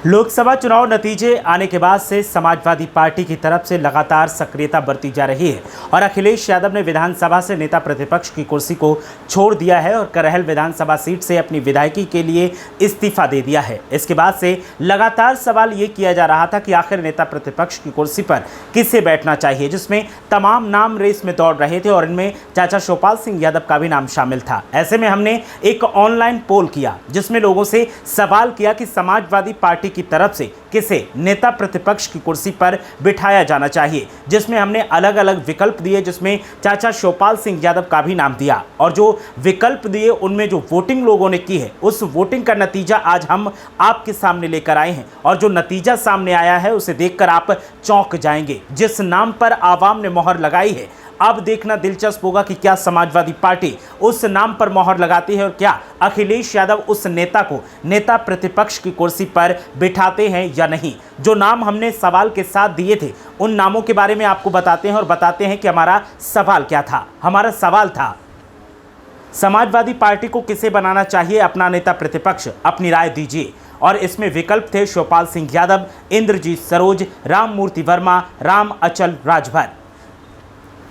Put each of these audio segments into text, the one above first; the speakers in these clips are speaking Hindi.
लोकसभा चुनाव नतीजे आने के बाद से समाजवादी पार्टी की तरफ से लगातार सक्रियता बरती जा रही है और अखिलेश यादव ने विधानसभा से नेता प्रतिपक्ष की कुर्सी को छोड़ दिया है और करहल विधानसभा सीट से अपनी विधायकी के लिए इस्तीफा दे दिया है। इसके बाद से लगातार सवाल ये किया जा रहा था कि आखिर नेता प्रतिपक्ष की कुर्सी पर किसे बैठना चाहिए, जिसमें तमाम नाम रेस में दौड़ रहे थे और इनमें चाचा शिवपाल सिंह यादव का भी नाम शामिल था। ऐसे में हमने एक ऑनलाइन पोल किया जिसमें लोगों से सवाल किया कि समाजवादी पार्टी की तरफ से किसे नेता प्रतिपक्ष की कुर्सी पर बिठाया जाना चाहिए, जिसमें हमने अलग अलग विकल्प दिए, जिसमें चाचा शिवपाल सिंह यादव का भी नाम दिया और जो विकल्प दिए उनमें जो वोटिंग लोगों ने की है उस वोटिंग का नतीजा आज हम आपके सामने लेकर आए हैं और जो नतीजा सामने आया है उसे देखकर आप चौंक जाएंगे। जिस नाम पर आवाम ने मोहर लगाई है, अब देखना दिलचस्प होगा कि क्या समाजवादी पार्टी उस नाम पर मोहर लगाती है और क्या अखिलेश यादव उस नेता को नेता प्रतिपक्ष की कुर्सी पर बिठाते हैं या नहीं। जो नाम हमने सवाल के साथ दिए थे उन नामों के बारे में आपको बताते हैं और बताते हैं कि हमारा सवाल क्या था। हमारा सवाल था, समाजवादी पार्टी को किसे बनाना चाहिए अपना नेता प्रतिपक्ष, अपनी राय दीजिए। और इसमें विकल्प थे शिवपाल सिंह यादव, इंद्रजीत सरोज, राममूर्ति वर्मा, राम अचल राजभर।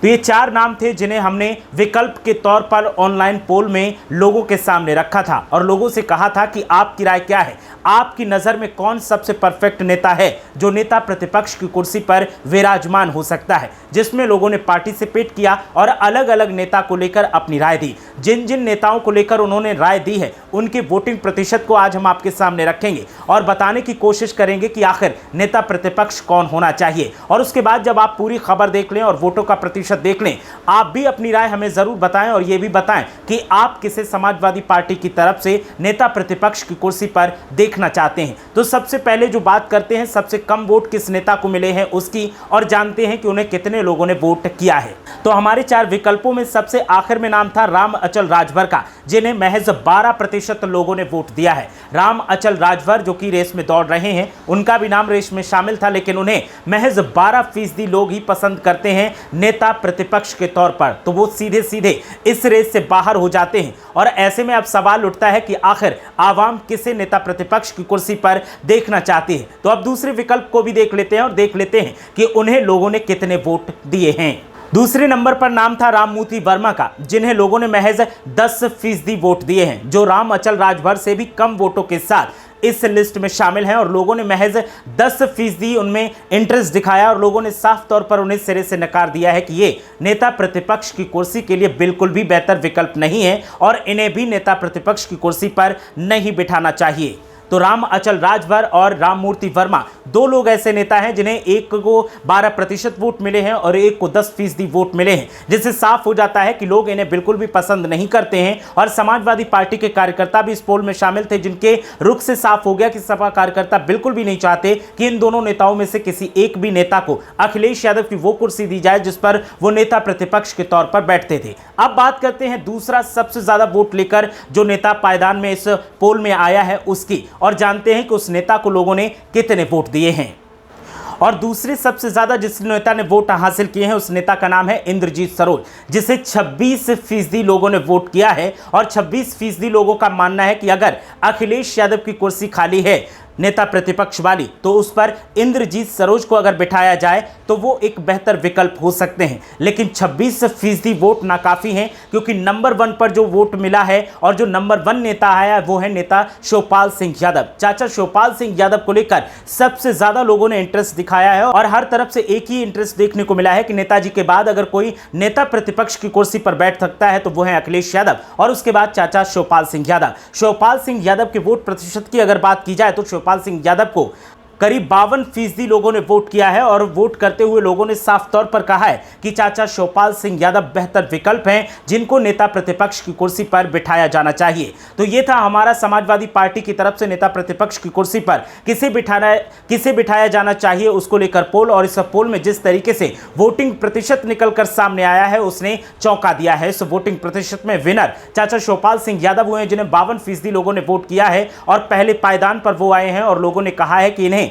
तो ये चार नाम थे जिन्हें हमने विकल्प के तौर पर ऑनलाइन पोल में लोगों के सामने रखा था और लोगों से कहा था कि आपकी राय क्या है, आपकी नज़र में कौन सबसे परफेक्ट नेता है जो नेता प्रतिपक्ष की कुर्सी पर विराजमान हो सकता है। जिसमें लोगों ने पार्टिसिपेट किया और अलग अलग नेता को लेकर अपनी राय दी। जिन जिन नेताओं को लेकर उन्होंने राय दी है उनके वोटिंग प्रतिशत को आज हम आपके सामने रखेंगे और बताने की कोशिश करेंगे कि आखिर नेता प्रतिपक्ष कौन होना चाहिए। और उसके बाद जब आप पूरी खबर देख लें और वोटों का प्रतिशत देख लें, आप भी अपनी राय हमें जरूर बताएं और यह भी बताएं कि आप किसे समाजवादी पार्टी की तरफ से नेता प्रतिपक्ष की कुर्सी पर देखना चाहते हैं। तो सबसे पहले जो बात करते हैं, सबसे कम वोट किस नेता को मिले हैं उसकी, और जानते हैं कि उन्हें कितने लोगों ने वोट किया है। तो हमारे चार विकल्पों में सबसे आखिर में नाम था राम अचल राजभर का, जिन्हें महज 12% लोगों ने वोट दिया है। राम अचल राजभर जो कि रेस में दौड़ रहे हैं, उनका भी नाम रेस में शामिल था, लेकिन उन्हें महज 12% लोग ही पसंद करते हैं नेता प्रतिपक्ष के तौर पर। तो वो सीधे सीधे इस रेस से बाहर हो जाते हैं और ऐसे में अब सवाल उठता है कि आखिर आवाम किसे नेता प्रतिपक्ष की कुर्सी पर देखना चाहती है। तो अब दूसरे विकल्प को भी देख लेते हैं और देख लेते हैं कि उन्हें लोगों ने कितने वोट दिए हैं। दूसरे नंबर पर नाम था राममूर्ति वर्मा का, जिन्हें लोगों ने महज 10% वोट दिए हैं, जो राम अचल राजभर से भी कम वोटों के साथ इस लिस्ट में शामिल हैं और लोगों ने महज 10% उनमें इंटरेस्ट दिखाया और लोगों ने साफ तौर पर उन्हें सिरे से नकार दिया है कि ये नेता प्रतिपक्ष की कुर्सी के लिए बिल्कुल भी बेहतर विकल्प नहीं है और इन्हें भी नेता प्रतिपक्ष की कुर्सी पर नहीं बिठाना चाहिए। तो राम अचल राजभर और राममूर्ति वर्मा दो लोग ऐसे नेता हैं जिन्हें एक को 12% वोट मिले हैं और एक को 10% वोट मिले हैं, जिससे साफ हो जाता है कि लोग इन्हें बिल्कुल भी पसंद नहीं करते हैं। और समाजवादी पार्टी के कार्यकर्ता भी इस पोल में शामिल थे, जिनके रुख से साफ हो गया कि सपा कार्यकर्ता बिल्कुल भी नहीं चाहते कि इन दोनों नेताओं में से किसी एक भी नेता को अखिलेश यादव की वो कुर्सी दी जाए जिस पर वो नेता प्रतिपक्ष के तौर पर बैठते थे। अब बात करते हैं दूसरा सबसे ज्यादा वोट लेकर जो नेता पायदान में इस पोल में आया है उसकी, और जानते हैं कि उस नेता को लोगों ने कितने वोट दिए हैं। और दूसरे सबसे ज्यादा जिस नेता ने वोट हासिल किए हैं उस नेता का नाम है इंद्रजीत सरोज, जिसे 26% लोगों ने वोट किया है और 26% लोगों का मानना है कि अगर अखिलेश यादव की कुर्सी खाली है नेता प्रतिपक्ष वाली, तो उस पर इंद्रजीत सरोज को अगर बिठाया जाए तो वो एक बेहतर विकल्प हो सकते हैं। लेकिन 26% वोट नाकाफी हैं, क्योंकि नंबर 1 पर जो वोट मिला है और जो नंबर 1 नेता आया वो है नेता शिवपाल सिंह यादव। चाचा शिवपाल सिंह यादव को लेकर सबसे ज्यादा लोगों ने इंटरेस्ट दिखाया है और हर तरफ से एक ही इंटरेस्ट देखने को मिला है कि नेताजी के बाद अगर कोई नेता प्रतिपक्ष की कुर्सी पर बैठ सकता है तो वो है अखिलेश यादव और उसके बाद चाचा शिवपाल सिंह यादव। शिवपाल सिंह यादव के वोट प्रतिशत की अगर बात की जाए तो शिवपाल सिंह यादव को करीब 52% लोगों ने वोट किया है और वोट करते हुए लोगों ने साफ तौर पर कहा है कि चाचा शिवपाल सिंह यादव बेहतर विकल्प हैं जिनको नेता प्रतिपक्ष की कुर्सी पर बिठाया जाना चाहिए। तो ये था हमारा समाजवादी पार्टी की तरफ से नेता प्रतिपक्ष की कुर्सी पर किसे बिठाया जाना चाहिए उसको लेकर पोल। और इस पोल में जिस तरीके से वोटिंग प्रतिशत निकलकर सामने आया है उसने चौंका दिया है। इस वोटिंग प्रतिशत में विनर चाचा शिवपाल सिंह यादव हुए हैं, जिन्हें 52% लोगों ने वोट किया है और पहले पायदान पर वो आए हैं और लोगों ने कहा है कि इन्हें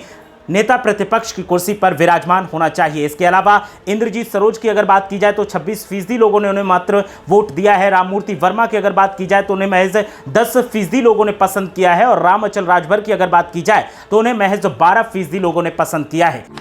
नेता प्रतिपक्ष की कुर्सी पर विराजमान होना चाहिए। इसके अलावा इंद्रजीत सरोज की अगर बात की जाए तो 26% लोगों ने उन्हें मात्र वोट दिया है। राममूर्ति वर्मा की अगर बात की जाए तो उन्हें महज 10% लोगों ने पसंद किया है और राम अचल राजभर की अगर बात की जाए तो उन्हें महज 12% लोगों ने पसंद किया है।